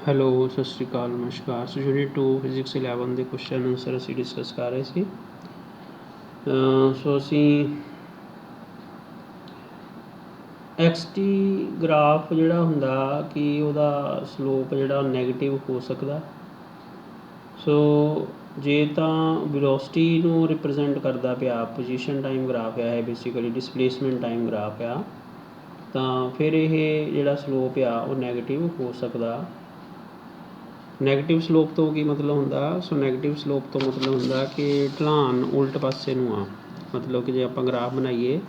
Hello, ਸਤਿ ਸ਼੍ਰੀ ਅਕਾਲ, ਨਮਸਕਾਰ। ਸੋ unit 2 physics 11 ਦੇ ਕੁਐਸਚਨ ਆਨਸਰ ਅਸੀਂ ਡਿਸਕਸ ਕਰ ਰਹੇ ਸੀ। ਸੋ ਅਸੀਂ XT ਗ੍ਰਾਫ ਜਿਹੜਾ ਹੁੰਦਾ ਕਿ ਉਹਦਾ ਸਲੋਪ ਜਿਹੜਾ ਨੈਗੇਟਿਵ ਹੋ ਸਕਦਾ। ਸੋ ਜੇ ਤਾਂ ਵੈਲੋਸਿਟੀ ਨੂੰ ਰਿਪਰੈਜ਼ੈਂਟ ਕਰਦਾ ਪਿਆ, ਪੋਜੀਸ਼ਨ ਟਾਈਮ ਗ੍ਰਾਫ ਆ ਇਹ ਬੇਸਿਕਲੀ ਡਿਸਪਲੇਸਮੈਂਟ ਟਾਈਮ ਗ੍ਰਾਫ ਆ, ਤਾਂ ਫਿਰ ਇਹ ਜਿਹੜਾ ਸਲੋਪ ਆ ਉਹ ਨੈਗੇਟਿਵ ਹੋ ਸਕਦਾ। ਨੈਗੇਟਿਵ ਸਲੋਪ ਤੋਂ ਕੀ ਮਤਲਬ ਹੁੰਦਾ? ਸੋ ਨੈਗੇਟਿਵ ਸਲੋਪ ਤੋਂ ਮਤਲਬ ਹੁੰਦਾ ਕਿ ਢਲਾਨ ਉਲਟ ਪਾਸੇ ਨੂੰ ਆ। ਮਤਲਬ ਕਿ ਜੇ ਆਪਾਂ ਗ੍ਰਾਫ ਬਣਾਈਏ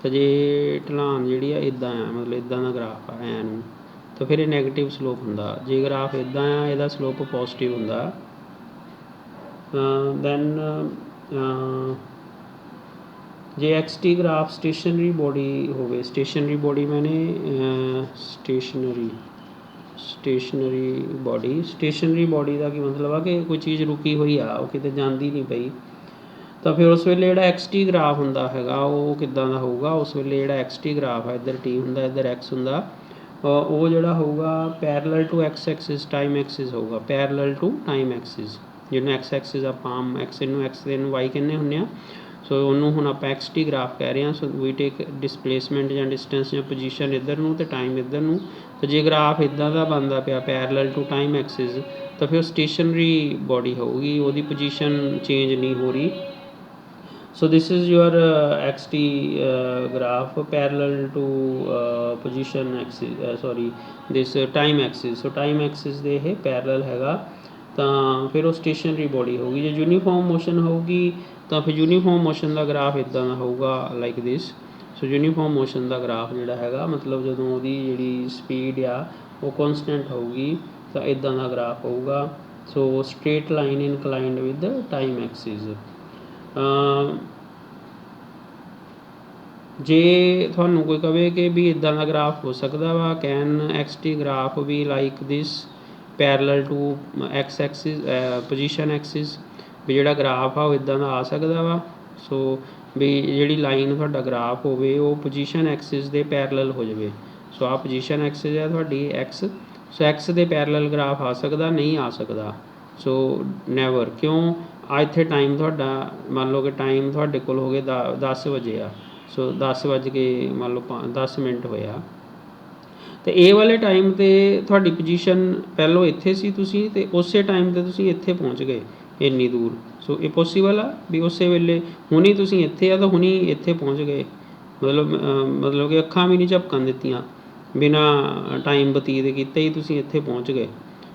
ਤਾਂ ਜੇ ਢਲਾਨ ਜਿਹੜੀ ਆ ਇੱਦਾਂ ਆ, ਮਤਲਬ ਇੱਦਾਂ ਦਾ ਗ੍ਰਾਫ ਆ ਐਂ ਨੂੰ, ਤਾਂ ਫਿਰ ਇਹ ਨੈਗੇਟਿਵ ਸਲੋਪ ਹੁੰਦਾ। ਜੇ ਗ੍ਰਾਫ ਇੱਦਾਂ ਆ ਇਹਦਾ ਸਲੋਪ ਪੋਜ਼ੀਟਿਵ ਹੁੰਦਾ। ਦੈਨ ਜੇ XT ਗ੍ਰਾਫ ਸਟੇਸ਼ਨਰੀ ਬੋਡੀ ਹੋਵੇ, ਸਟੇਸ਼ਨਰੀ ਬੋਡੀ ਮੈਨੇ ਸਟੇਸ਼ਨਰੀ ਬੋਡੀ ਦਾ ਕੀ ਮਤਲਬ ਆ ਕਿ ਕੋਈ ਚੀਜ਼ ਰੁਕੀ ਹੋਈ ਆ, ਉਹ ਕਿਤੇ ਜਾਂਦੀ ਨਹੀਂ ਪਈ, ਤਾਂ ਫਿਰ ਉਸ ਵੇਲੇ ਜਿਹੜਾ XT ਗ੍ਰਾਫ ਹੁੰਦਾ ਹੈਗਾ ਉਹ ਕਿੱਦਾਂ ਦਾ ਹੋਊਗਾ? ਉਸ ਵੇਲੇ ਜਿਹੜਾ XT ਗ੍ਰਾਫ ਆ, ਇੱਧਰ T ਹੁੰਦਾ, ਇੱਧਰ X ਹੁੰਦਾ, ਉਹ ਜਿਹੜਾ ਹੋਊਗਾ parallel to X axis time axis ਹੋਊਗਾ, ਪੈਰਲਲ ਟੂ ਟਾਈਮ ਐਕਸਿਸ। ਜਿਹਨੂੰ X ਐਕਸਿਸ ਆਪਾਂ ਆਮ X ਨੂੰ Y ਕਹਿੰਦੇ ਹੁੰਦੇ ਆ। ਸੋ ਉਹਨੂੰ ਹੁਣ ਆਪਾਂ XT ਗ੍ਰਾਫ ਕਹਿ ਰਹੇ ਹਾਂ। ਸੋ ਵੀ ਟੇਕ ਡਿਸਪਲੇਸਮੈਂਟ ਜਾਂ ਡਿਸਟੈਂਸ ਜਾਂ ਪੋਜੀਸ਼ਨ ਇੱਧਰ ਨੂੰ ਅਤੇ ਟਾਈਮ ਇੱਧਰ ਨੂੰ। ਤਾਂ ਜੇ ਗ੍ਰਾਫ ਇੱਦਾਂ ਦਾ ਬਣਦਾ ਪਿਆ ਪੈਰਲਲ ਟੂ ਟਾਈਮ ਐਕਸਿਸ, ਤਾਂ ਫਿਰ ਸਟੇਸ਼ਨਰੀ ਬੋਡੀ ਹੋਊਗੀ, ਉਹਦੀ ਪੋਜੀਸ਼ਨ ਚੇਂਜ ਨਹੀਂ ਹੋ ਰਹੀ। So this is your XT graph parallel to position axis, this time axis। so time axis ਦੇ ਇਹ parallel ਹੈਗਾ, ਤਾਂ ਫਿਰ ਉਹ ਸਟੇਸ਼ਨਰੀ ਬੋਡੀ ਹੋਊਗੀ। ਜੇ ਯੂਨੀਫਾਰਮ ਮੋਸ਼ਨ ਹੋਊਗੀ ਤਾਂ ਫਿਰ ਯੂਨੀਫਾਰਮ ਮੋਸ਼ਨ ਦਾ ਗ੍ਰਾਫ ਇੱਦਾਂ ਦਾ ਹੋਊਗਾ, like this. So uniform motion the graph ਜਿਹੜਾ ਹੈਗਾ, ਮਤਲਬ ਜਦੋਂ ਉਹਦੀ ਜਿਹੜੀ ਸਪੀਡ ਆ ਉਹ ਕੌਨਸਟੈਂਟ ਹੋਊਗੀ ਤਾਂ ਇੱਦਾਂ ਦਾ ਗ੍ਰਾਫ ਹੋਊਗਾ। So straight line inclined with time axis. ਜੇ ਤੁਹਾਨੂੰ ਕੋਈ ਕਹੇ ਕਿ ਵੀ ਇੱਦਾਂ ਦਾ ਗ੍ਰਾਫ ਹੋ ਸਕਦਾ ਵਾ, ਕੈਨ XT ਗ੍ਰਾਫ ਵੀ like this parallel to X axis position axis, ਵੀ ਜਿਹੜਾ ਗ੍ਰਾਫ ਆ ਉਹ ਇੱਦਾਂ ਦਾ ਆ ਸਕਦਾ ਵਾ। ਸੋ ਵੀ ਜਿਹੜੀ ਲਾਈਨ ਤੁਹਾਡਾ ਗ੍ਰਾਫ ਹੋਵੇ ਉਹ ਪੋਜੀਸ਼ਨ ਐਕਸਿਸ ਦੇ ਪੈਰਲਲ ਹੋ ਜਾਵੇ। ਸੋ ਆਹ ਪੋਜੀਸ਼ਨ ਐਕਸਿਸ ਆ ਤੁਹਾਡੀ X। ਸੋ X ਦੇ ਪੈਰਲਲ ਗ੍ਰਾਫ ਆ ਸਕਦਾ? ਨਹੀਂ ਆ ਸਕਦਾ। ਸੋ ਨੈਵਰ। ਕਿਉਂ? ਆ ਇੱਥੇ ਟਾਈਮ ਤੁਹਾਡਾ ਮੰਨ ਲਓ ਕਿ ਟਾਈਮ ਤੁਹਾਡੇ ਕੋਲ ਹੋ ਗਏ 10 ਵਜੇ ਆ। ਸੋ 10 ਵੱਜ ਕੇ ਮੰਨ ਲਓ 10 ਮਿੰਟ ਹੋਇਆ, ਅਤੇ ਇਹ ਵਾਲੇ ਟਾਈਮ 'ਤੇ ਤੁਹਾਡੀ ਪੋਜੀਸ਼ਨ ਪਹਿਲੋਂ ਇੱਥੇ ਸੀ ਤੁਸੀਂ, ਅਤੇ ਉਸੇ ਟਾਈਮ 'ਤੇ ਤੁਸੀਂ ਇੱਥੇ ਪਹੁੰਚ ਗਏ ਇੰਨੀ ਦੂਰ। ਸੋ ਇਹ ਪੋਸੀਬਲ ਆ ਵੀ ਉਸੇ ਵੇਲੇ ਹੁਣੀ ਤੁਸੀਂ ਇੱਥੇ ਆ ਤਾਂ ਹੁਣੀ ਇੱਥੇ ਪਹੁੰਚ ਗਏ। ਮਤਲਬ ਕਿ ਅੱਖਾਂ ਵੀ ਨਹੀਂ ਝਪਕਣ ਦਿੱਤੀਆਂ, ਬਿਨਾਂ ਟਾਈਮ ਬਤੀਤ ਕੀਤੇ ਹੀ ਤੁਸੀਂ ਇੱਥੇ ਪਹੁੰਚ ਗਏ।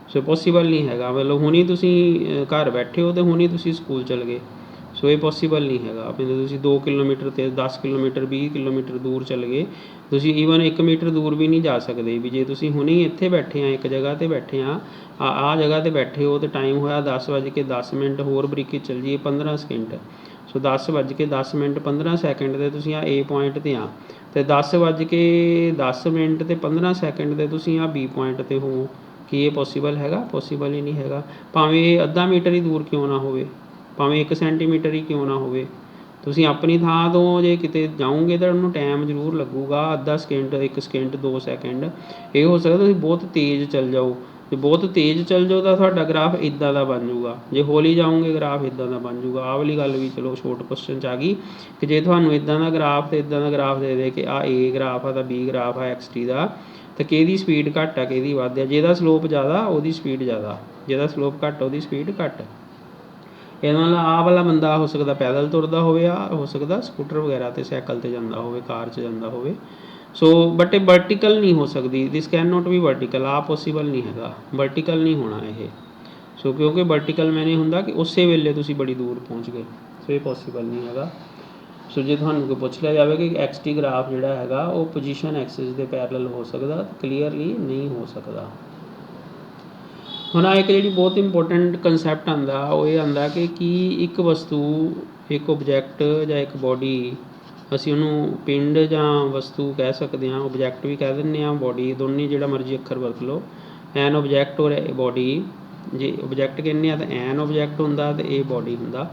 ਸੋ ਪੋਸੀਬਲ ਨਹੀਂ ਹੈਗਾ। ਮਤਲਬ ਹੁਣੀ ਤੁਸੀਂ ਘਰ ਬੈਠੇ ਹੋ ਅਤੇ ਹੁਣੀ ਤੁਸੀਂ ਸਕੂਲ ਚਲੇ ਗਏ। ਸੋ ਇਹ ਪੋਸੀਬਲ ਨਹੀਂ ਹੈਗਾ। ਆਪਣੇ ਤੁਸੀਂ 2 ਕਿਲੋਮੀਟਰ ਅਤੇ 10 ਕਿਲੋਮੀਟਰ 20 ਕਿਲੋਮੀਟਰ ਦੂਰ ਚੱਲ ਗਏ, ਤੁਸੀਂ ਈਵਨ 1 ਮੀਟਰ ਦੂਰ ਵੀ ਨਹੀਂ ਜਾ ਸਕਦੇ। ਵੀ ਜੇ ਤੁਸੀਂ ਹੁਣੀ ਇੱਥੇ ਬੈਠੇ ਆ, ਇੱਕ ਜਗ੍ਹਾ 'ਤੇ ਬੈਠੇ ਆ, ਆਹ ਜਗ੍ਹਾ 'ਤੇ ਬੈਠੇ ਹੋ, ਅਤੇ ਟਾਈਮ ਹੋਇਆ 10:10, ਹੋਰ ਬਰੀਕੀ ਚੱਲ ਜਾਈਏ 15 ਸਕਿੰਟ। ਸੋ 10:10 15 ਸੈਕਿੰਡ 'ਤੇ ਤੁਸੀਂ ਆ A ਪੁਆਇੰਟ 'ਤੇ ਆ, ਅਤੇ 10:10 ਅਤੇ 15 ਸੈਕਿੰਡ 'ਤੇ ਤੁਸੀਂ ਆ B ਪੁਆਇੰਟ 'ਤੇ ਹੋ। ਕੀ ਇਹ ਪੋਸੀਬਲ ਹੈਗਾ? ਪੋਸੀਬਲ ਹੀ ਨਹੀਂ ਹੈਗਾ। ਭਾਵੇਂ ਇਹ ਅੱਧਾ ਮੀਟਰ ਹੀ ਦੂਰ ਕਿਉਂ ਨਾ ਹੋਵੇ, ਭਾਵੇਂ 1 ਸੈਂਟੀਮੀਟਰ ਹੀ ਕਿਉਂ ਨਾ ਹੋਵੇ, ਤੁਸੀਂ ਆਪਣੀ ਥਾਂ ਤੋਂ ਜੇ ਕਿਤੇ ਜਾਓਗੇ ਤਾਂ ਉਹਨੂੰ ਟਾਈਮ ਜ਼ਰੂਰ ਲੱਗੂਗਾ, ਅੱਧਾ ਸਕਿੰਟ, 1 ਸਕਿੰਟ, 2 ਸੈਕਿੰਡ। ਇਹ ਹੋ ਸਕਦਾ ਤੁਸੀਂ ਬਹੁਤ ਤੇਜ਼ ਚੱਲ ਜਾਓ। ਜੇ ਬਹੁਤ ਤੇਜ਼ ਚੱਲ ਜਾਓ ਤਾਂ ਤੁਹਾਡਾ ਗ੍ਰਾਫ ਇੱਦਾਂ ਦਾ ਬਣ ਜਾਊਗਾ, ਜੇ ਹੌਲੀ ਜਾਓਗੇ ਗ੍ਰਾਫ ਇੱਦਾਂ ਦਾ ਬਣ ਜਾਊਗਾ। ਆਹ ਵਾਲੀ ਗੱਲ ਵੀ ਚਲੋ ਸ਼ੋਰਟ ਕੁਐਸਚਨ 'ਚ ਆ ਗਈ ਕਿ ਜੇ ਤੁਹਾਨੂੰ ਇੱਦਾਂ ਦਾ ਗ੍ਰਾਫ ਅਤੇ ਇੱਦਾਂ ਦਾ ਗ੍ਰਾਫ ਦੇ ਦੇ ਕਿ ਆਹ A ਗ੍ਰਾਫ ਆ ਤਾਂ B ਗ੍ਰਾਫ ਆ XT ਦਾ, ਤਾਂ ਕਿਹਦੀ ਸਪੀਡ ਘੱਟ ਆ ਕਿਹਦੀ ਵੱਧ ਆ? ਜਿਹਦਾ ਸਲੋਪ ਜ਼ਿਆਦਾ ਉਹਦੀ ਸਪੀਡ ਜ਼ਿਆਦਾ, ਜਿਹਦਾ ਸਲੋਪ ਘੱਟ ਉਹਦੀ ਸਪੀਡ ਘੱਟ। ਇਹਦਾ ਮਤਲਬ ਆਹ ਵਾਲਾ ਬੰਦਾ ਹੋ ਸਕਦਾ ਪੈਦਲ ਤੁਰਦਾ ਹੋਵੇ, ਆ ਹੋ ਸਕਦਾ ਸਕੂਟਰ ਵਗੈਰਾ 'ਤੇ, ਸਾਈਕਲ 'ਤੇ ਜਾਂਦਾ ਹੋਵੇ, ਕਾਰ 'ਚ ਜਾਂਦਾ ਹੋਵੇ। ਸੋ ਬਟ ਇਹ ਵਰਟੀਕਲ ਨਹੀਂ ਹੋ ਸਕਦੀ। ਦਿਸ ਕੈਨ ਨੋਟ ਵੀ ਵਰਟੀਕਲ। ਆਹ ਪੋਸੀਬਲ ਨਹੀਂ ਹੈਗਾ, ਵਰਟੀਕਲ ਨਹੀਂ ਹੋਣਾ ਇਹ। ਸੋ ਕਿਉਂਕਿ ਵਰਟੀਕਲ ਮੈਨੇ ਹੁੰਦਾ ਕਿ ਉਸੇ ਵੇਲੇ ਤੁਸੀਂ ਬੜੀ ਦੂਰ ਪਹੁੰਚ ਗਏ। ਸੋ ਇਹ ਪੋਸੀਬਲ ਨਹੀਂ ਹੈਗਾ। ਸੋ ਜੇ ਤੁਹਾਨੂੰ ਕੋਈ ਪੁੱਛ ਲਿਆ ਜਾਵੇ ਕਿ XT ਗ੍ਰਾਫ ਜਿਹੜਾ ਹੈਗਾ ਉਹ ਪੋਜੀਸ਼ਨ ਐਕਸਿਸ ਦੇ ਪੈਰਲਲ ਹੋ ਸਕਦਾ, ਕਲੀਅਰਲੀ ਨਹੀਂ ਹੋ ਸਕਦਾ। ਹੁਣ ਆ ਇੱਕ ਜਿਹੜੀ ਬਹੁਤ ਇੰਪੋਰਟੈਂਟ ਕੰਸੈਪਟ ਆਉਂਦਾ ਉਹ ਇਹ ਆਉਂਦਾ ਕਿ ਇੱਕ ਵਸਤੂ, ਇੱਕ ਓਬਜੈਕਟ ਜਾਂ ਇੱਕ ਬੋਡੀ, ਅਸੀਂ ਉਹਨੂੰ ਪਿੰਡ ਜਾਂ ਵਸਤੂ ਕਹਿ ਸਕਦੇ ਹਾਂ, ਓਬਜੈਕਟ ਵੀ ਕਹਿ ਦਿੰਦੇ ਹਾਂ, ਬੋਡੀ, ਦੋਨੇ ਜਿਹੜਾ ਮਰਜ਼ੀ ਅੱਖਰ ਵਰਤ ਲਓ। ਐਨ ਓਬਜੈਕਟ ਔਰ ਬੋਡੀ, ਜੇ ਓਬਜੈਕਟ ਕਹਿੰਦੇ ਆ ਤਾਂ ਐਨ ਓਬਜੈਕਟ ਹੁੰਦਾ ਅਤੇ ਇਹ ਬੋਡੀ ਹੁੰਦਾ।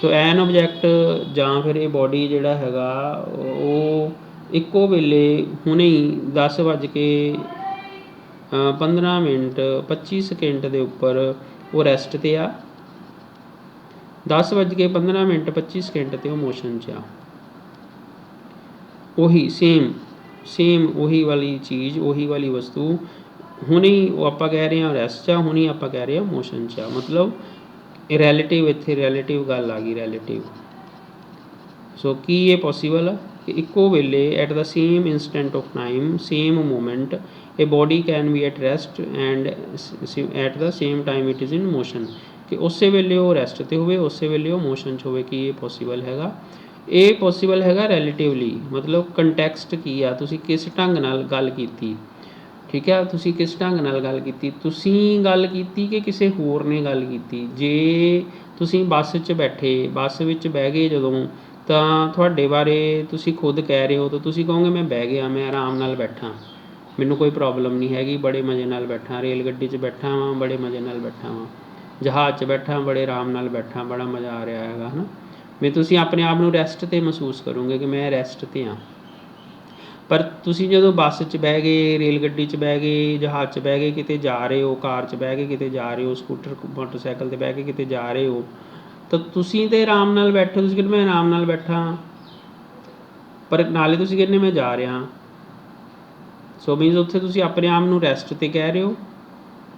ਸੋ ਐਨ ਓਬਜੈਕਟ ਜਾਂ ਫਿਰ ਇਹ ਬੋਡੀ ਜਿਹੜਾ ਹੈਗਾ ਉਹ ਇੱਕੋ ਵੇਲੇ ਹੁਣੇ ਹੀ 10:10 15 ਮਿੰਟ 25 ਸਕਿੰਟ ਦੇ ਉੱਪਰ ਉਹ ਰੈਸਟ 'ਤੇ ਆ, 10:15 ਮਿੰਟ 25 ਸਕਿੰਟ 'ਤੇ ਉਹ ਮੋਸ਼ਨ 'ਚ ਆ। ਉਹੀ ਸੇਮ ਉਹੀ ਵਾਲੀ ਚੀਜ਼, ਉਹੀ ਵਾਲੀ ਵਸਤੂ ਹੁਣੀ ਉਹ ਆਪਾਂ ਕਹਿ ਰਹੇ ਹਾਂ ਰੈਸਟ 'ਚ ਆ, ਹੁਣੀ ਆਪਾਂ ਕਹਿ ਰਹੇ ਹਾਂ ਮੋਸ਼ਨ 'ਚ ਆ। ਮਤਲਬ ਇਹ ਰੈਲੇਟਿਵ, ਇੱਥੇ ਰੈਲੇਟਿਵ ਗੱਲ ਆ ਗਈ, ਰੈਲੇਟਿਵ। ਸੋ ਕੀ ਇਹ ਪੋਸੀਬਲ ਆ ਕਿ ਇੱਕੋ ਵੇਲੇ at the same instant of time, same moment, ਇਹ body can be at rest and at the same time it is in motion, ਕਿ ਉਸੇ ਵੇਲੇ ਉਹ ਰੈਸਟ 'ਤੇ ਹੋਵੇ, ਉਸੇ ਵੇਲੇ ਉਹ ਮੋਸ਼ਨ 'ਚ ਹੋਵੇ। ਕੀ ਇਹ ਪੋਸੀਬਲ ਹੈਗਾ? ਇਹ ਪੋਸੀਬਲ ਹੈਗਾ ਰੈਲੇਟਿਵਲੀ। ਮਤਲਬ ਕੰਟੈਕਸਟ ਕੀ ਆ, ਤੁਸੀਂ ਕਿਸ ਢੰਗ ਨਾਲ ਗੱਲ ਕੀਤੀ, ਠੀਕ ਹੈ, ਤੁਸੀਂ ਕਿਸ ਢੰਗ ਨਾਲ ਗੱਲ ਕੀਤੀ, ਤੁਸੀਂ ਗੱਲ ਕੀਤੀ ਕਿ ਕਿਸੇ ਹੋਰ ਨੇ ਗੱਲ ਕੀਤੀ। ਜੇ ਤੁਸੀਂ ਬੱਸ 'ਚ ਬੈਠੇ, ਬੱਸ ਵਿੱਚ ਬਹਿ ਗਏ ਜਦੋਂ, ਤਾਂ ਤੁਹਾਡੇ ਬਾਰੇ ਤੁਸੀਂ ਖੁਦ ਕਹਿ ਰਹੇ ਹੋ ਤਾਂ ਤੁਸੀਂ ਕਹੋਗੇ ਮੈਂ ਬਹਿ ਗਿਆ, ਮੈਂ ਆਰਾਮ ਨਾਲ ਬੈਠਾ, ਮੈਨੂੰ ਕੋਈ ਪ੍ਰੋਬਲਮ ਨਹੀਂ ਹੈਗੀ, ਬੜੇ ਮਜ਼ੇ ਨਾਲ ਬੈਠਾ, ਰੇਲ ਗੱਡੀ 'ਚ ਬੈਠਾ ਵਾਂ, ਬੜੇ ਮਜ਼ੇ ਨਾਲ ਬੈਠਾ ਵਾਂ, ਜਹਾਜ਼ 'ਚ ਬੈਠਾ, ਬੜੇ ਆਰਾਮ ਨਾਲ ਬੈਠਾ, ਬੜਾ ਮਜ਼ਾ ਆ ਰਿਹਾ ਹੈਗਾ, ਹੈ ਨਾ। ਵੀ ਤੁਸੀਂ ਆਪਣੇ ਆਪ ਨੂੰ ਰੈਸਟ 'ਤੇ ਮਹਿਸੂਸ ਕਰੋਗੇ ਕਿ ਮੈਂ ਰੈਸਟ 'ਤੇ ਹਾਂ। ਪਰ ਤੁਸੀਂ ਜਦੋਂ ਬੱਸ 'ਚ ਬਹਿ ਗਏ, ਰੇਲ ਗੱਡੀ 'ਚ ਬਹਿ ਗਏ, ਜਹਾਜ਼ 'ਚ ਬਹਿ ਗਏ, ਕਿਤੇ ਜਾ ਰਹੇ ਹੋ, ਕਾਰ 'ਚ ਬਹਿ ਕੇ ਕਿਤੇ ਜਾ ਰਹੇ ਹੋ, ਸਕੂਟਰ ਮੋਟਰਸਾਈਕਲ 'ਤੇ ਬਹਿ ਕੇ ਕਿਤੇ ਜਾ ਰਹੇ ਹੋ, ਤਾਂ ਤੁਸੀਂ ਤਾਂ ਆਰਾਮ ਨਾਲ ਬੈਠੇ, ਤੁਸੀਂ ਕਹਿੰਦੇ ਮੈਂ ਆਰਾਮ ਨਾਲ ਬੈਠਾ, ਪਰ ਨਾਲੇ ਤੁਸੀਂ ਕਹਿੰਦੇ ਮੈਂ ਜਾ ਰਿਹਾ। ਸੋ ਮੀਨਸ ਉੱਥੇ ਤੁਸੀਂ ਆਪਣੇ ਆਪ ਨੂੰ ਰੈਸਟ 'ਤੇ ਕਹਿ ਰਹੇ ਹੋ।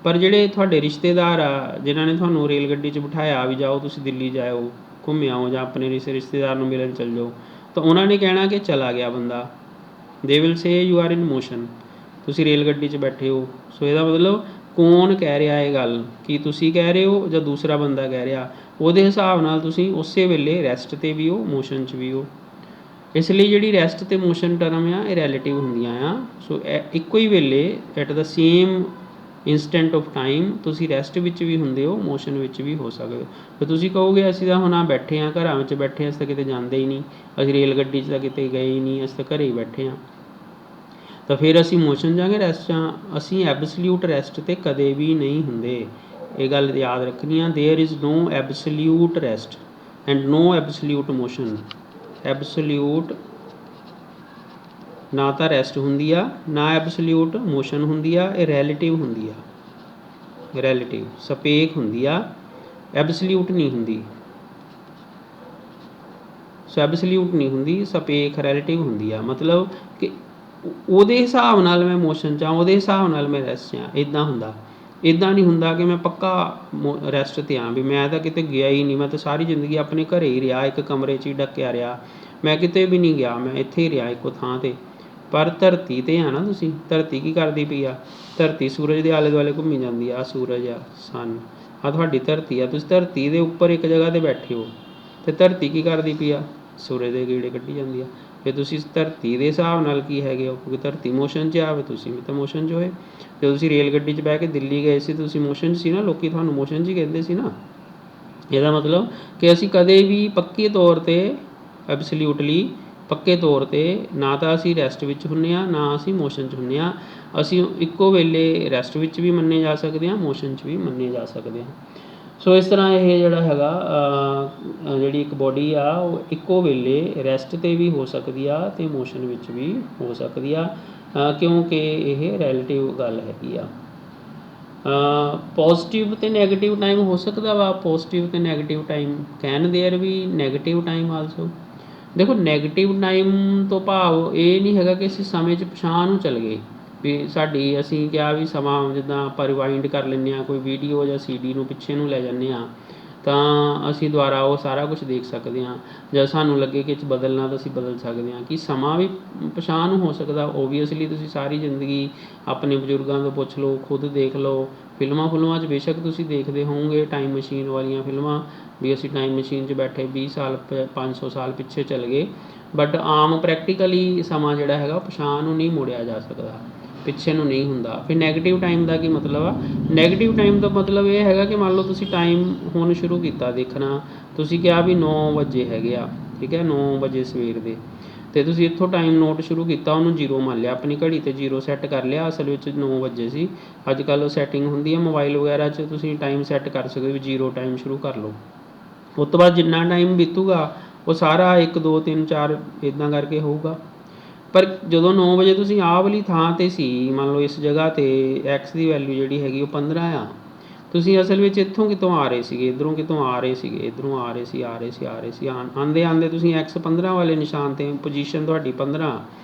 ਪਰ ਜਿਹੜੇ ਤੁਹਾਡੇ ਰਿਸ਼ਤੇਦਾਰ ਆ, ਜਿਨ੍ਹਾਂ ਨੇ ਤੁਹਾਨੂੰ ਰੇਲ ਗੱਡੀ 'ਚ ਬਿਠਾਇਆ ਵੀ ਜਾਓ ਤੁਸੀਂ ਦਿੱਲੀ ਜਾਓ, ਘੁੰਮ ਆਓ, ਜਾਂ ਆਪਣੇ ਰਿਸ਼ਤੇਦਾਰ ਨੂੰ ਮਿਲਣ ਚੱਲ ਜਾਓ, ਤਾਂ ਉਹਨਾਂ ਨੇ ਕਹਿਣਾ ਕਿ ਚਲਾ ਗਿਆ ਬੰਦਾ। They will say you are in motion, ਤੁਸੀਂ ਰੇਲ ਗੱਡੀ 'ਚ ਬੈਠੇ ਹੋ। ਸੋ ਇਹਦਾ ਮਤਲਬ ਕੌਣ ਕਹਿ ਰਿਹਾ ਇਹ ਗੱਲ, ਕੀ ਤੁਸੀਂ ਕਹਿ ਰਹੇ ਹੋ ਜਾਂ ਦੂਸਰਾ ਬੰਦਾ ਕਹਿ ਰਿਹਾ, ਉਹਦੇ ਹਿਸਾਬ ਨਾਲ ਤੁਸੀਂ ਉਸੇ ਵੇਲੇ ਰੈਸਟ 'ਤੇ ਵੀ ਹੋ, ਮੋਸ਼ਨ 'ਚ ਵੀ ਹੋ। ਇਸ ਲਈ ਜਿਹੜੀ ਰੈਸਟ ਅਤੇ ਮੋਸ਼ਨ ਟਰਮ ਆ ਇਹ ਰੈਲੇਟਿਵ ਹੁੰਦੀਆਂ ਆ। ਸੋ ਇੱਕੋ ਹੀ ਵੇਲੇ at the same instant of time ਤੁਸੀਂ ਰੈਸਟ ਵਿੱਚ ਵੀ ਹੁੰਦੇ ਹੋ, ਮੋਸ਼ਨ ਵਿੱਚ ਵੀ ਹੋ ਸਕਦੇ ਹੋ। ਫਿਰ ਤੁਸੀਂ ਕਹੋਗੇ ਅਸੀਂ ਤਾਂ ਹੁਣ ਬੈਠੇ ਹਾਂ, ਘਰਾਂ ਵਿੱਚ ਬੈਠੇ ਹਾਂ, ਅਸੀਂ ਤਾਂ ਕਿਤੇ ਜਾਂਦੇ ਹੀ ਨਹੀਂ, ਅਸੀਂ ਰੇਲ ਗੱਡੀ 'ਚ ਤਾਂ ਕਿਤੇ ਗਏ ਹੀ ਨਹੀਂ, ਅਸੀਂ ਤਾਂ ਘਰੇ ਹੀ ਬੈਠੇ ਹਾਂ, ਤਾਂ ਫਿਰ ਅਸੀਂ ਮੋਸ਼ਨ ਜਾਂਗੇ ਰੈਸਟ 'ਚ ਹਾਂ। ਅਸੀਂ ਐਬਸਲਿਊਟ ਰੈਸਟ 'ਤੇ ਕਦੇ ਵੀ ਨਹੀਂ ਹੁੰਦੇ, ਇਹ ਗੱਲ ਯਾਦ ਰੱਖਣੀ ਆ। There is no absolute rest and no absolute motion. Absolute ਨਾ ਤਾਂ ਰੈਸਟ ਹੁੰਦੀ ਆ, ਨਾ ਐਬਸਲਿਊਟ ਮੋਸ਼ਨ ਹੁੰਦੀ ਆ, ਇਹ ਰੈਲੇਟਿਵ ਹੁੰਦੀ ਆ, ਰੈਲੇਟਿਵ ਸਪੇਖ ਹੁੰਦੀ ਆ, ਐਬਸਲਿਊਟ ਨਹੀਂ ਹੁੰਦੀ। ਸੋ ਐਬਸਲਿਊਟ ਨਹੀਂ ਹੁੰਦੀ, ਸਪੇਖ ਰੈਲੇਟਿਵ ਹੁੰਦੀ ਆ। ਮਤਲਬ ਕਿ ਉਹਦੇ ਹਿਸਾਬ ਨਾਲ ਮੈਂ ਮੋਸ਼ਨ 'ਚ ਹਾਂ, ਉਹਦੇ ਹਿਸਾਬ ਨਾਲ ਮੈਂ ਰੈਸਟ 'ਚ ਹਾਂ, ਇੱਦਾਂ ਹੁੰਦਾ। ਇੱਦਾਂ ਨਹੀਂ ਹੁੰਦਾ ਕਿ ਮੈਂ ਪੱਕਾ ਰੈਸਟ 'ਤੇ ਹਾਂ, ਵੀ ਮੈਂ ਤਾਂ ਕਿਤੇ ਗਿਆ ਹੀ ਨਹੀਂ, ਮੈਂ ਤਾਂ ਸਾਰੀ ਜ਼ਿੰਦਗੀ ਆਪਣੇ ਘਰੇ ਹੀ ਰਿਹਾ, ਇੱਕ ਕਮਰੇ 'ਚ ਹੀ ਡੱਕਿਆ ਰਿਹਾ, ਮੈਂ ਕਿਤੇ ਵੀ ਨਹੀਂ ਗਿਆ, ਮੈਂ ਇੱਥੇ ਹੀ ਰਿਹਾ ਇੱਕੋ ਥਾਂ 'ਤੇ। ਪਰ ਧਰਤੀ 'ਤੇ ਆ ਨਾ ਤੁਸੀਂ, ਧਰਤੀ ਕੀ ਕਰਦੀ ਪਈ ਆ? ਧਰਤੀ ਸੂਰਜ ਦੇ ਆਲੇ ਦੁਆਲੇ ਘੁੰਮੀ ਜਾਂਦੀ ਆ, ਸੂਰਜ ਆ, ਸਨ ਆ, ਤੁਹਾਡੀ ਧਰਤੀ ਆ, ਤੁਸੀਂ ਧਰਤੀ ਦੇ ਉੱਪਰ ਇੱਕ ਜਗ੍ਹਾ 'ਤੇ ਬੈਠੇ ਹੋ, ਅਤੇ ਧਰਤੀ ਕੀ ਕਰਦੀ ਪਈ ਆ? ਸੂਰਜ ਦੇ ਗੇੜੇ ਕੱਢੀ ਜਾਂਦੀ ਆ। ਫਿਰ ਤੁਸੀਂ ਧਰਤੀ ਦੇ ਹਿਸਾਬ ਨਾਲ ਕੀ ਹੈਗੇ ਹੋ, ਕਿਉਂਕਿ ਧਰਤੀ ਮੋਸ਼ਨ 'ਚ ਆ, ਫਿਰ ਤੁਸੀਂ ਵੀ ਤਾਂ ਮੋਸ਼ਨ 'ਚ ਹੋਏ। ਜਦੋਂ ਤੁਸੀਂ ਰੇਲ ਗੱਡੀ 'ਚ ਬਹਿ ਕੇ ਦਿੱਲੀ ਗਏ ਸੀ, ਤੁਸੀਂ ਮੋਸ਼ਨ 'ਚ ਸੀ ਨਾ, ਲੋਕ ਤੁਹਾਨੂੰ ਮੋਸ਼ਨ 'ਚ ਹੀ ਕਹਿੰਦੇ ਸੀ ਨਾ। ਇਹਦਾ ਮਤਲਬ ਕਿ ਅਸੀਂ ਕਦੇ ਵੀ ਪੱਕੇ ਤੌਰ 'ਤੇ ਐਬਸਲਿਊਟਲੀ ਪੱਕੇ ਤੌਰ 'ਤੇ ਨਾ ਤਾਂ ਅਸੀਂ ਰੈਸਟ ਵਿੱਚ ਹੁੰਦੇ ਹਾਂ, ਨਾ ਅਸੀਂ ਮੋਸ਼ਨ 'ਚ ਹੁੰਦੇ ਹਾਂ। ਅਸੀਂ ਇੱਕੋ ਵੇਲੇ ਰੈਸਟ ਵਿੱਚ ਵੀ ਮੰਨੇ ਜਾ ਸਕਦੇ ਹਾਂ, ਮੋਸ਼ਨ 'ਚ ਵੀ ਮੰਨੇ ਜਾ ਸਕਦੇ ਹਾਂ। ਸੋ ਇਸ ਤਰ੍ਹਾਂ ਇਹ ਜਿਹੜਾ ਹੈਗਾ, ਜਿਹੜੀ ਇੱਕ ਬੋਡੀ ਆ ਉਹ ਇੱਕੋ ਵੇਲੇ ਰੈਸਟ 'ਤੇ ਵੀ ਹੋ ਸਕਦੀ ਆ ਅਤੇ ਮੋਸ਼ਨ ਵਿੱਚ ਵੀ ਹੋ ਸਕਦੀ ਆ, ਕਿਉਂਕਿ ਇਹ ਰੈਲੇਟਿਵ ਗੱਲ ਹੈਗੀ ਆ। ਪੋਜ਼ੀਟਿਵ ਅਤੇ ਨੈਗੇਟਿਵ ਟਾਈਮ ਹੋ ਸਕਦਾ ਵਾ, ਪੋਜ਼ੀਟਿਵ ਅਤੇ negative time, can there be negative time also. ਦੇਖੋ ਨੈਗੇਟਿਵ ਟਾਈਮ ਤੋਂ ਭਾਵ ਇਹ ਨਹੀਂ ਹੈਗਾ ਕਿ ਅਸੀਂ ਸਮੇਂ 'ਚ ਪਿਛਾਂਹ ਨੂੰ ਚਲੇ ਗਏ, ਵੀ ਸਾਡੀ ਅਸੀਂ ਕਿਹਾ ਵੀ ਸਮਾਂ ਜਿੱਦਾਂ ਆਪਾਂ ਰਿਵਾਈਂਡ ਕਰ ਲੈਂਦੇ ਹਾਂ, ਕੋਈ ਵੀਡੀਓ ਜਾਂ CD ਨੂੰ ਪਿੱਛੇ ਨੂੰ ਲੈ ਜਾਂਦੇ ਹਾਂ, ਤਾਂ ਅਸੀਂ ਦੁਬਾਰਾ ਉਹ ਸਾਰਾ ਕੁਛ ਦੇਖ ਸਕਦੇ ਹਾਂ। ਜਾਂ ਸਾਨੂੰ ਲੱਗੇ ਕਿ ਇਹ 'ਚ ਬਦਲਣਾ ਤਾਂ ਅਸੀਂ ਬਦਲ ਸਕਦੇ ਹਾਂ। ਕਿ ਸਮਾਂ ਵੀ ਪਿਛਾਂਹ ਨੂੰ ਹੋ ਸਕਦਾ, ਓਬਵੀਅਸਲੀ ਤੁਸੀਂ ਸਾਰੀ ਜ਼ਿੰਦਗੀ ਆਪਣੇ ਬਜ਼ੁਰਗਾਂ ਤੋਂ ਪੁੱਛ ਲਓ, ਖੁਦ ਦੇਖ ਲਓ, ਫਿਲਮਾਂ 'ਚ ਬੇਸ਼ੱਕ ਤੁਸੀਂ ਦੇਖਦੇ ਹੋਵੋਗੇ ਟਾਈਮ ਮਸ਼ੀਨ ਵਾਲੀਆਂ ਫਿਲਮਾਂ, ਵੀ ਅਸੀਂ ਟਾਈਮ ਮਸ਼ੀਨ 'ਚ ਬੈਠੇ 20 ਸਾਲ 500 ਸਾਲ ਪਿੱਛੇ ਚੱਲ ਗਏ। ਬਟ ਆਮ ਪ੍ਰੈਕਟੀਕਲੀ ਸਮਾਂ ਜਿਹੜਾ ਹੈਗਾ ਪਿਛਾਂਹ ਨੂੰ ਨਹੀਂ ਮੋੜਿਆ ਜਾ ਸਕਦਾ, ਪਿੱਛੇ ਨੂੰ ਨਹੀਂ ਹੁੰਦਾ। ਫਿਰ ਨੈਗੇਟਿਵ ਟਾਈਮ ਦਾ ਕੀ ਮਤਲਬ ਆ? ਨੈਗੇਟਿਵ ਟਾਈਮ ਦਾ ਮਤਲਬ ਇਹ ਹੈਗਾ ਕਿ ਮੰਨ ਲਓ ਤੁਸੀਂ ਟਾਈਮ ਹੁਣ ਸ਼ੁਰੂ ਕੀਤਾ ਦੇਖਣਾ, ਤੁਸੀਂ ਕਿਹਾ ਵੀ 9 ਵਜੇ ਹੈਗੇ ਆ, ਠੀਕ ਹੈ, 9 ਵਜੇ ਸਵੇਰ ਦੇ, ਅਤੇ ਤੁਸੀਂ ਇੱਥੋਂ ਟਾਈਮ ਨੋਟ ਸ਼ੁਰੂ ਕੀਤਾ, ਉਹਨੂੰ 0 ਮੰਨ ਲਿਆ, ਆਪਣੀ ਘੜੀ 'ਤੇ 0 ਸੈੱਟ ਕਰ ਲਿਆ, ਅਸਲ ਵਿੱਚ 9 ਵਜੇ ਸੀ। ਅੱਜ ਕੱਲ੍ਹ ਸੈਟਿੰਗ ਹੁੰਦੀ ਹੈ ਮੋਬਾਈਲ ਵਗੈਰਾ 'ਚ, ਤੁਸੀਂ ਟਾਈਮ ਸੈੱਟ ਕਰ ਸਕਦੇ ਵੀ 0 ਟਾਈਮ ਸ਼ੁਰੂ ਕਰ ਲਓ। ਉਸ ਤੋਂ ਬਾਅਦ ਜਿੰਨਾ ਟਾਈਮ ਬੀਤੂਗਾ ਉਹ ਸਾਰਾ 1 2 3 4 ਇੱਦਾਂ ਕਰਕੇ ਹੋਊਗਾ। ਪਰ ਜਦੋਂ 9 ਵਜੇ ਤੁਸੀਂ ਆਹ ਵਾਲੀ ਥਾਂ 'ਤੇ ਸੀ, ਮੰਨ ਲਓ ਇਸ ਜਗ੍ਹਾ 'ਤੇ x ਦੀ ਵੈਲਿਊ ਜਿਹੜੀ ਹੈਗੀ ਉਹ 15 ਆ, ਤੁਸੀਂ ਅਸਲ ਵਿੱਚ ਇੱਥੋਂ ਕਿਤੋਂ ਆ ਰਹੇ ਸੀਗੇ, ਇੱਧਰੋਂ ਕਿਤੋਂ ਆ ਰਹੇ ਸੀਗੇ, ਇੱਧਰੋਂ ਆ ਰਹੇ ਸੀ ਆਉਂਦੇ ਆਉਂਦੇ ਤੁਸੀਂ x 15 ਵਾਲੇ ਨਿਸ਼ਾਨ 'ਤੇ, ਪੋਜੀਸ਼ਨ ਤੁਹਾਡੀ 15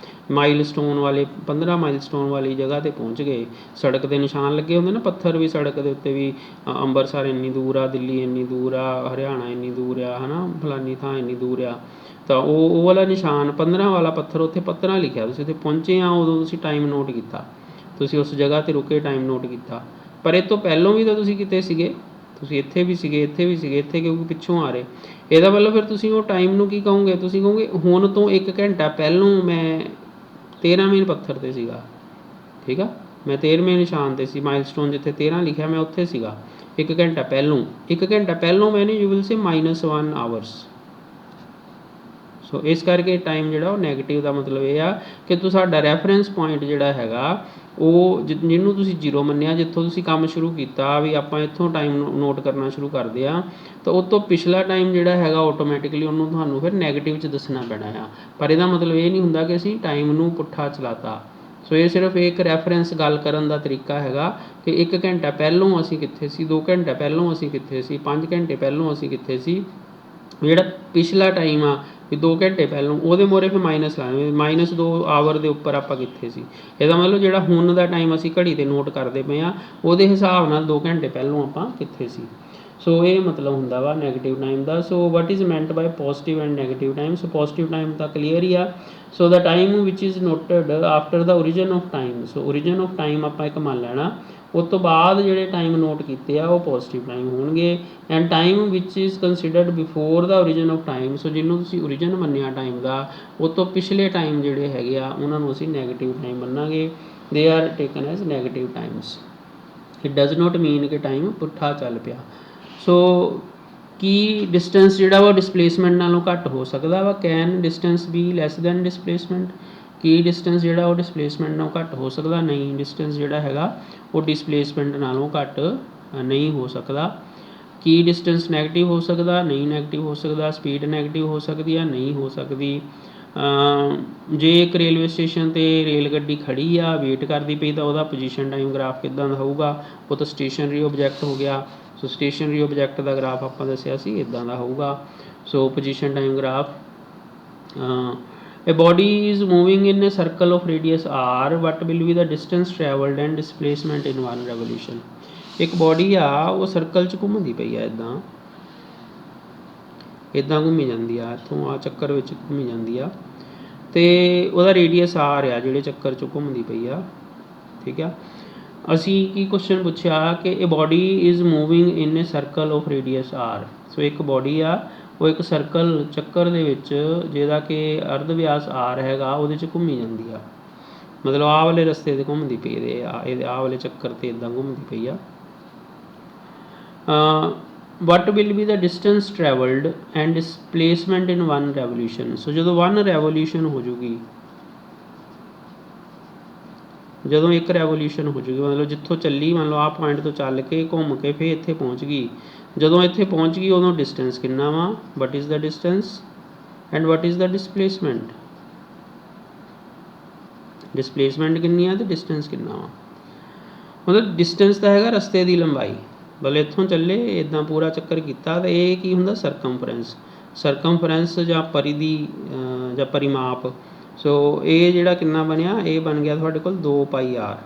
ਮਾਈਲਸਟੋਨ ਵਾਲੇ 15 ਮਾਈਲਸਟੋਨ ਵਾਲੀ ਜਗ੍ਹਾ 'ਤੇ ਪਹੁੰਚ ਗਏ। ਸੜਕ ਦੇ ਨਿਸ਼ਾਨ ਲੱਗੇ ਹੁੰਦੇ ਨਾ, ਪੱਥਰ ਵੀ ਸੜਕ ਦੇ ਉੱਤੇ ਵੀ, ਅੰਮ੍ਰਿਤਸਰ ਇੰਨੀ ਦੂਰ ਆ, ਦਿੱਲੀ ਇੰਨੀ ਦੂਰ ਆ, ਹਰਿਆਣਾ ਇੰਨੀ ਦੂਰ ਆ, ਹੈ ਨਾ, ਫਲਾਨੀ ਥਾਂ ਇੰਨੀ ਦੂਰ ਆ, ਤਾਂ ਉਹ ਵਾਲਾ ਨਿਸ਼ਾਨ 15 ਵਾਲਾ ਪੱਥਰ ਉੱਥੇ 15 ਲਿਖਿਆ, ਤੁਸੀਂ ਉੱਥੇ ਪਹੁੰਚੇ ਆ, ਉਦੋਂ ਤੁਸੀਂ ਟਾਈਮ ਨੋਟ ਕੀਤਾ, ਤੁਸੀਂ ਉਸ ਜਗ੍ਹਾ 'ਤੇ ਰੁਕੇ, ਟਾਈਮ ਨੋਟ ਕੀਤਾ। ਪਰ ਇਹ ਤੋਂ ਪਹਿਲਾਂ ਵੀ ਤਾਂ ਤੁਸੀਂ ਕਿਤੇ ਸੀਗੇ, ਤੁਸੀਂ ਇੱਥੇ ਵੀ ਸੀਗੇ, ਇੱਥੇ ਵੀ ਸੀਗੇ, ਇੱਥੇ ਕਿਉਂਕਿ ਪਿੱਛੋਂ ਆ ਰਹੇ। ਇਹਦਾ ਮਤਲਬ ਫਿਰ ਤੁਸੀਂ ਉਹ ਟਾਈਮ ਨੂੰ ਕੀ ਕਹੋਗੇ, ਤੁਸੀਂ ਕਹੋਗੇ ਹੁਣ ਤੋਂ 1 ਘੰਟਾ ਪਹਿਲੋਂ ਮੈਂ 13ਵੇਂ ਪੱਥਰ 'ਤੇ ਸੀਗਾ, ਠੀਕ ਆ, ਮੈਂ 13ਵੇਂ ਨਿਸ਼ਾਨ 'ਤੇ ਸੀ, ਮਾਈਲਸਟੋਨ ਜਿੱਥੇ 13 ਲਿਖਿਆ ਮੈਂ ਉੱਥੇ ਸੀਗਾ 1 ਘੰਟਾ ਪਹਿਲੋਂ। 1 ਘੰਟਾ ਪਹਿਲੋਂ ਮੈਨੇ ਯੂ ਵਿਲ ਸੇ -1 ਆਵਰਸ। ਸੋ ਇਸ ਕਰਕੇ ਟਾਈਮ ਜਿਹੜਾ ਉਹ ਨੈਗੇਟਿਵ ਦਾ ਮਤਲਬ ਇਹ ਆ ਕਿ ਤੁਹਾਡਾ ਰੈਫਰੈਂਸ ਪੁਆਇੰਟ ਜਿਹੜਾ ਹੈਗਾ ਉਹ ਜਿਹਨੂੰ ਤੁਸੀਂ 0 ਮੰਨਿਆ, ਜਿੱਥੋਂ ਤੁਸੀਂ ਕੰਮ ਸ਼ੁਰੂ ਕੀਤਾ ਵੀ ਆਪਾਂ ਇੱਥੋਂ ਟਾਈਮ ਨੋਟ ਕਰਨਾ ਸ਼ੁਰੂ ਕਰਦੇ ਆ, ਤਾਂ ਉਹ ਤੋਂ ਪਿਛਲਾ ਟਾਈਮ ਜਿਹੜਾ ਹੈਗਾ ਆਟੋਮੈਟਿਕਲੀ ਉਹਨੂੰ ਤੁਹਾਨੂੰ ਫਿਰ ਨੈਗੇਟਿਵ 'ਚ ਦੱਸਣਾ ਪੈਣਾ ਆ। ਪਰ ਇਹਦਾ ਮਤਲਬ ਇਹ ਨਹੀਂ ਹੁੰਦਾ ਕਿ ਅਸੀਂ ਟਾਈਮ ਨੂੰ ਪੁੱਠਾ ਚਲਾਤਾ। ਸੋ ਇਹ ਸਿਰਫ ਇੱਕ ਰੈਫਰੈਂਸ ਗੱਲ ਕਰਨ ਦਾ ਤਰੀਕਾ ਹੈਗਾ ਕਿ 1 ਘੰਟਾ ਪਹਿਲੋਂ ਅਸੀਂ ਕਿੱਥੇ ਸੀ, 2 ਘੰਟੇ ਪਹਿਲੋਂ ਅਸੀਂ ਕਿੱਥੇ ਸੀ, 5 ਘੰਟੇ ਪਹਿਲੋਂ ਅਸੀਂ ਕਿੱਥੇ ਸੀ, ਜਿਹੜਾ ਪਿਛਲਾ ਟਾਈਮ ਆ ਵੀ 2 ਘੰਟੇ ਪਹਿਲੋਂ, ਉਹਦੇ ਮੋਰੇ ਫਿਰ ਮਾਈਨਸ ਲਾਉਣਾ, -2 ਆਵਰ ਦੇ ਉੱਪਰ ਆਪਾਂ ਕਿੱਥੇ ਸੀ। ਇਹਦਾ ਮਤਲਬ ਜਿਹੜਾ ਹੁਣ ਦਾ ਟਾਈਮ ਅਸੀਂ ਘੜੀ 'ਤੇ ਨੋਟ ਕਰਦੇ ਪਏ ਆ, ਉਹਦੇ ਹਿਸਾਬ ਨਾਲ 2 ਘੰਟੇ ਪਹਿਲੋਂ ਆਪਾਂ ਕਿੱਥੇ ਸੀ। ਸੋ ਇਹ ਮਤਲਬ ਹੁੰਦਾ ਵਾ ਨੈਗੇਟਿਵ ਟਾਈਮ ਦਾ। So what is meant by positive and negative time. So positive time ਤਾਂ ਕਲੀਅਰ ਹੀ ਆ। So the time which is noted after the origin of time. So origin of time ਆਪਾਂ ਇੱਕ ਮੰਨ ਲੈਣਾ, ਉਸ ਤੋਂ ਬਾਅਦ ਜਿਹੜੇ ਟਾਈਮ ਨੋਟ ਕੀਤੇ ਆ ਉਹ ਪੋਜ਼ੀਟਿਵ ਟਾਈਮ ਹੋਣਗੇ। And time which is considered before the origin of time. So ਜਿਹਨੂੰ ਤੁਸੀਂ ਓਰੀਜਨ ਮੰਨਿਆ ਟਾਈਮ ਦਾ, ਉਹ ਤੋਂ ਪਿਛਲੇ ਟਾਈਮ ਜਿਹੜੇ ਹੈਗੇ ਆ ਉਹਨਾਂ ਨੂੰ ਅਸੀਂ ਨੈਗੇਟਿਵ ਟਾਈਮ ਮੰਨਾਂਗੇ। They are taken as negative times. It does not mean ਕਿ ਟਾਈਮ ਪੁੱਠਾ ਚੱਲ ਪਿਆ। ਸੋ ਕੀ ਡਿਸਟੈਂਸ ਜਿਹੜਾ ਵਾ ਡਿਸਪਲੇਸਮੈਂਟ ਨਾਲੋਂ ਘੱਟ ਹੋ ਸਕਦਾ ਵਾ? Can distance B less than displacement? Ki distance ਜਿਹੜਾ ਉਹ ਡਿਸਪਲੇਸਮੈਂਟ ਨਾਲੋਂ ਘੱਟ ਹੋ ਸਕਦਾ? ਨਹੀਂ, ਡਿਸਟੈਂਸ ਜਿਹੜਾ ਹੈਗਾ ਉਹ ਡਿਸਪਲੇਸਮੈਂਟ ਨਾਲੋਂ ਘੱਟ ਨਹੀਂ ਹੋ ਸਕਦਾ। ਕੀ ਡਿਸਟੈਂਸ ਨੈਗੇਟਿਵ ਹੋ ਸਕਦਾ? ਨਹੀਂ ਨੈਗੇਟਿਵ ਹੋ ਸਕਦਾ। ਸਪੀਡ ਨੈਗੇਟਿਵ ਹੋ ਸਕਦੀ ਆ? ਨਹੀਂ ਹੋ ਸਕਦੀ। ਜੇ ਇੱਕ ਰੇਲਵੇ ਸਟੇਸ਼ਨ 'ਤੇ ਰੇਲ ਗੱਡੀ ਖੜੀ ਆ, ਵੇਟ ਕਰਦੀ ਪਈ, ਤਾਂ ਉਹਦਾ ਪੋਜੀਸ਼ਨ ਟਾਈਮ ਗ੍ਰਾਫ ਕਿੱਦਾਂ ਦਾ ਹੋਊਗਾ? ਉਹ ਤਾਂ ਸਟੇਸ਼ਨਰੀ ਓਬਜੈਕਟ ਹੋ ਗਿਆ। ਸੋ ਸਟੇਸ਼ਨਰੀ ਓਬਜੈਕਟ ਦਾ ਗ੍ਰਾਫ ਆਪਾਂ ਦੱਸਿਆ ਸੀ ਇੱਦਾਂ ਦਾ ਹੋਊਗਾ। So position time graph. A body is moving in a circle of radius r. What will be the distance traveled and displacement in one revolution? ਇੱਕ ਬੋਡੀ ਆ, ਉਹ ਸਰਕਲ 'ਚ ਘੁੰਮਦੀ ਪਈ ਆ, ਇੱਦਾਂ ਘੁੰਮੀ ਜਾਂਦੀ ਆ, ਇੱਥੋਂ ਆ ਚੱਕਰ ਵਿੱਚ ਘੁੰਮੀ ਜਾਂਦੀ ਆ, ਅਤੇ ਉਹਦਾ ਰੇਡੀਅਸ r ਆ ਜਿਹੜੇ ਚੱਕਰ 'ਚ ਘੁੰਮਦੀ ਪਈ ਆ, ਠੀਕ ਆ। ਅਸੀਂ ਕੀ ਕੁਐਸਚਨ ਪੁੱਛਿਆ ਕਿ ਇਹ body is moving in A circle of radius r। ਸੋ ਇੱਕ ਬੋਡੀ ਆ, ਉਹ ਇੱਕ ਸਰਕਲ ਚੱਕਰ ਦੇ ਵਿੱਚ ਜਿਹਦਾ ਕਿ ਅਰਧ ਵਿਆਸ r ਹੈਗਾ ਉਹਦੇ 'ਚ ਘੁੰਮੀ ਜਾਂਦੀ ਆ। ਮਤਲਬ ਆਹ ਵਾਲੇ ਰਸਤੇ 'ਤੇ ਘੁੰਮਦੀ ਪਈ, ਇਹਦੇ ਆਹ ਵਾਲੇ ਚੱਕਰ 'ਤੇ ਇੱਦਾਂ ਘੁੰਮਦੀ ਪਈ ਆ। What will be the distance travelled and displacement in 1 revolution. So ਜਦੋਂ 1 ਰੈਵੋਲਿਊਸ਼ਨ ਹੋ ਜੂਗੀ, ਜਦੋਂ ਇੱਕ ਰੈਵੋਲਿਊਸ਼ਨ ਹੋ ਜੂਗੀ, ਮਤਲਬ ਜਿੱਥੋਂ ਚੱਲੀ, ਮੰਨ ਲਓ ਆਹ ਪੁਆਇੰਟ ਤੋਂ ਚੱਲ ਕੇ ਘੁੰਮ ਕੇ ਫਿਰ ਇੱਥੇ ਪਹੁੰਚ ਗਈ, ਜਦੋਂ ਇੱਥੇ ਪਹੁੰਚ ਗਈ ਉਦੋਂ ਡਿਸਟੈਂਸ ਕਿੰਨਾ ਵਾ? What is the distance and what is the displacement? Displacement ਕਿੰਨੀ ਆ ਅਤੇ ਡਿਸਟੈਂਸ ਕਿੰਨਾ ਵਾ? ਮਤਲਬ ਡਿਸਟੈਂਸ ਤਾਂ ਹੈਗਾ ਰਸਤੇ ਦੀ ਲੰਬਾਈ, ਮਤਲਬ ਇੱਥੋਂ ਚੱਲੇ ਇੱਦਾਂ ਪੂਰਾ ਚੱਕਰ ਕੀਤਾ, ਤਾਂ ਇਹ ਕੀ ਹੁੰਦਾ? ਸਰਕਮਫਰੈਂਸ। ਸਰਕਮਫਰੈਂਸ ਜਾਂ ਪਰਿਧੀ ਜਾਂ ਪਰਿਮਾਪ। ਸੋ ਇਹ ਜਿਹੜਾ ਕਿੰਨਾ ਬਣਿਆ? ਇਹ ਬਣ ਗਿਆ ਤੁਹਾਡੇ ਕੋਲ 2πr।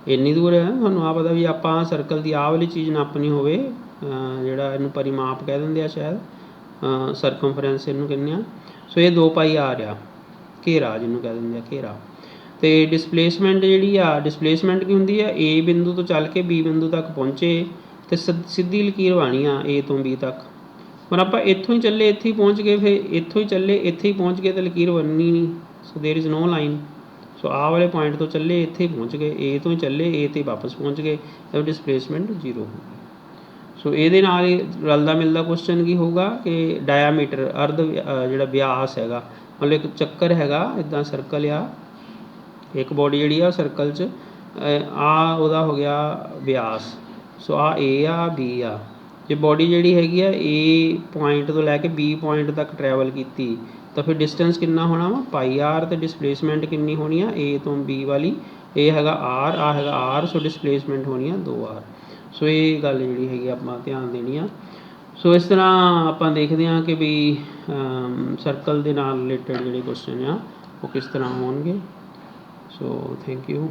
ਇੰਨੀ ਦੂਰ ਹੈ, ਤੁਹਾਨੂੰ ਆਹ ਪਤਾ ਵੀ ਆਪਾਂ ਸਰਕਲ ਦੀ ਆਹ ਵਾਲੀ ਚੀਜ਼ ਨਾਪਣੀ ਹੋਵੇ, ਜਿਹੜਾ ਇਹਨੂੰ ਪਰਿਮਾਪ ਕਹਿ ਦਿੰਦੇ ਆ ਸ਼ਾਇਦ, ਸਰਕਮਫਰੈਂਸ ਇਹਨੂੰ ਕਹਿੰਦੇ ਆ। ਸੋ ਇਹ 2πr ਆ, ਘੇਰਾ ਜਿਹਨੂੰ ਕਹਿ ਦਿੰਦੇ ਆ, ਘੇਰਾ। ਅਤੇ ਡਿਸਪਲੇਸਮੈਂਟ ਜਿਹੜੀ ਆ, ਡਿਸਪਲੇਸਮੈਂਟ ਕੀ ਹੁੰਦੀ ਆ? A ਬਿੰਦੂ ਤੋਂ ਚੱਲ ਕੇ B ਬਿੰਦੂ ਤੱਕ ਪਹੁੰਚੇ ਅਤੇ ਸਿੱਧੀ ਲਕੀਰ ਬਾਣੀ ਆ A ਤੋਂ B ਤੱਕ। ਪਰ ਆਪਾਂ ਇੱਥੋਂ ਹੀ ਚੱਲੇ ਇੱਥੇ ਹੀ ਪਹੁੰਚ ਗਏ, ਫਿਰ ਇੱਥੋਂ ਹੀ ਚੱਲੇ ਇੱਥੇ ਹੀ ਪਹੁੰਚ ਗਏ, ਤਾਂ ਲਕੀਰ ਬਣਨੀ ਨਹੀਂ। ਸੋ ਦੇਰ ਇਜ਼ ਨੋ ਲਾਈਨ। ਸੋ ਆਹ ਵਾਲੇ ਪੁਆਇੰਟ ਤੋਂ ਚੱਲੇ ਇੱਥੇ ਹੀ ਪਹੁੰਚ ਗਏ, A ਤੋਂ ਹੀ ਚੱਲੇ A 'ਤੇ ਵਾਪਸ ਪਹੁੰਚ ਗਏ, ਤਾਂ ਡਿਸਪਲੇਸਮੈਂਟ 0 ਹੋਊਗੀ। ਸੋ ਇਹਦੇ ਨਾਲ ਹੀ ਰਲਦਾ ਮਿਲਦਾ ਕੁਐਸਚਨ ਕੀ ਹੋਊਗਾ ਕਿ ਡਾਇਆਮੀਟਰ, ਅਰਧ ਜਿਹੜਾ ਵਿਆਸ ਹੈਗਾ, ਮਤਲਬ ਇੱਕ ਚੱਕਰ ਹੈਗਾ, ਇੱਦਾਂ ਸਰਕਲ ਆ, ਇੱਕ ਬੋਡੀ ਜਿਹੜੀ ਆ ਸਰਕਲ 'ਚ, ਆਹ ਉਹਦਾ ਹੋ ਗਿਆ ਵਿਆਸ। ਸੋ ਆਹ A ਆ, B ਆ। ਜੇ ਬੋਡੀ ਜਿਹੜੀ ਹੈਗੀ ਆ A ਪੁਆਇੰਟ ਤੋਂ ਲੈ ਕੇ B ਪੁਆਇੰਟ ਤੱਕ ਟਰੈਵਲ ਕੀਤੀ, ਤਾਂ ਫਿਰ ਡਿਸਟੈਂਸ ਕਿੰਨਾ ਹੋਣਾ ਵਾ ਪਾਈ ਆਰ, ਅਤੇ ਡਿਸਪਲੇਸਮੈਂਟ ਕਿੰਨੀ ਹੋਣੀ ਆ A ਤੋਂ B ਵਾਲੀ, ਇਹ ਹੈਗਾ R, ਆ ਹੈਗਾ R, ਸੋ ਡਿਸਪਲੇਸਮੈਂਟ ਹੋਣੀ ਆ 2R। ਸੋ ਇਹ ਗੱਲ ਜਿਹੜੀ ਹੈਗੀ ਆਪਾਂ ਧਿਆਨ ਦੇਣੀ ਆ। ਸੋ ਇਸ ਤਰ੍ਹਾਂ ਆਪਾਂ ਦੇਖਦੇ ਹਾਂ ਕਿ ਵੀ ਸਰਕਲ ਦੇ ਨਾਲ ਰਿਲੇਟਡ ਜਿਹੜੇ ਕੁਐਸਚਨ ਆ ਉਹ ਕਿਸ ਤਰ੍ਹਾਂ ਹੋਣਗੇ। So thank you.